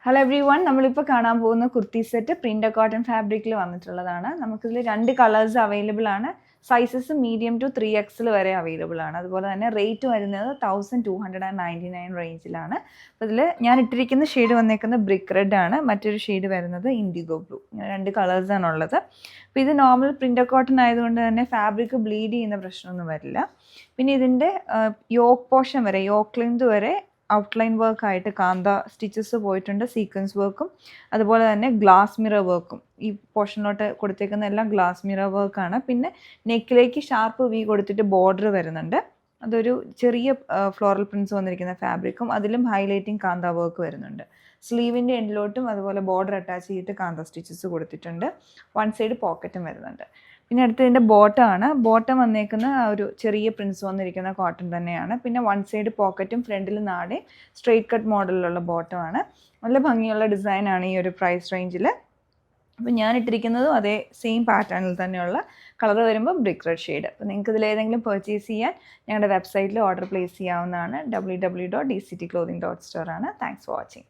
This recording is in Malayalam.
ഹലോ എവ്രി വൺ, നമ്മളിപ്പോൾ കാണാൻ പോകുന്ന കുർത്തി സെറ്റ് പ്രിൻ്റ് കോട്ടൺ ഫാബ്രിക്കിൽ വന്നിട്ടുള്ളതാണ്. നമുക്കിതിൽ 2 കളേഴ്സ് അവൈലബിൾ ആണ്. സൈസസ് മീഡിയം ടു 3XL വരെ അവൈലബിൾ ആണ്. അതുപോലെ തന്നെ റേറ്റ് വരുന്നത് 1299 റേഞ്ചിലാണ്. അപ്പോൾ ഇതിൽ ഞാൻ ഇട്ടിരിക്കുന്ന ഷെയ്ഡ് വന്നേക്കുന്നത് ബ്രിക്ക് റെഡ് ആണ്, മറ്റൊരു ഷെയ്ഡ് വരുന്നത് ഇൻഡിഗോ ബ്ലൂ. ഇങ്ങനെ 2 കളേഴ്സാണുള്ളത്. അപ്പോൾ ഇത് നോർമൽ പ്രിൻ്റ് കോട്ടൺ ആയതുകൊണ്ട് തന്നെ ഫാബ്രിക് ബ്ലീഡ് ചെയ്യുന്ന പ്രശ്നമൊന്നും വരില്ല. പിന്നെ ഇതിൻ്റെ യോക്ക് പോർഷൻ വരെ, യോക്ക് ലെങ്ത് വരെ ഔട്ട്ലൈൻ വർക്കായിട്ട് കാന്ത സ്റ്റിച്ചസ് പോയിട്ടുണ്ട്, സീക്വൻസ് വർക്കും അതുപോലെ തന്നെ ഗ്ലാസ് മിറർ വർക്കും. ഈ പോർഷനിലോട്ട് കൊടുത്തേക്കുന്ന എല്ലാം ഗ്ലാസ് മിറർ വർക്കാണ്. പിന്നെ നെക്കിലേക്ക് ഷാർപ്പ് വി കൊടുത്തിട്ട് ബോർഡർ വരുന്നുണ്ട്. അതൊരു ചെറിയ ഫ്ലോറൽ പ്രിൻസ് വന്നിരിക്കുന്ന ഫാബ്രിക്കും അതിലും ഹൈലൈറ്റിംഗ് കാന്ത വർക്ക് വരുന്നുണ്ട്. സ്ലീവിൻ്റെ എൻഡിലോട്ടും അതുപോലെ ബോർഡർ അറ്റാച്ച് ചെയ്തിട്ട് കാന്ത സ്റ്റിച്ചസ് കൊടുത്തിട്ടുണ്ട്. 1 സൈഡ് പോക്കറ്റും വരുന്നുണ്ട്. പിന്നെ അടുത്തതിൻ്റെ ബോട്ടമാണ്. ബോട്ടം വന്നേക്കുന്ന ഒരു ചെറിയ പ്രിൻസ് വന്നിരിക്കുന്ന കോട്ടൺ തന്നെയാണ്. പിന്നെ 1 സൈഡ് പോക്കറ്റും ഫ്രണ്ടിൽ നാടെ സ്ട്രെയിറ്റ് കട്ട് മോഡലിലുള്ള ബോട്ടമാണ്. നല്ല ഭംഗിയുള്ള ഡിസൈനാണ് ഈ ഒരു പ്രൈസ് റേഞ്ചിൽ. അപ്പോൾ ഞാൻ ഇട്ടിരിക്കുന്നതും അതേ സെയിം പാറ്റേണിൽ തന്നെയുള്ള കളർ വരുമ്പോൾ ബ്രിക്ക് റെഡ് ഷെയ്ഡ്. അപ്പോൾ നിങ്ങൾക്ക് ഇതിലേതെങ്കിലും പർച്ചേസ് ചെയ്യാൻ ഞങ്ങളുടെ വെബ്സൈറ്റിൽ ഓർഡർ പ്ലേസ് ചെയ്യാവുന്നതാണ്. www.dctclothing.store ആണ്. Thanks for watching.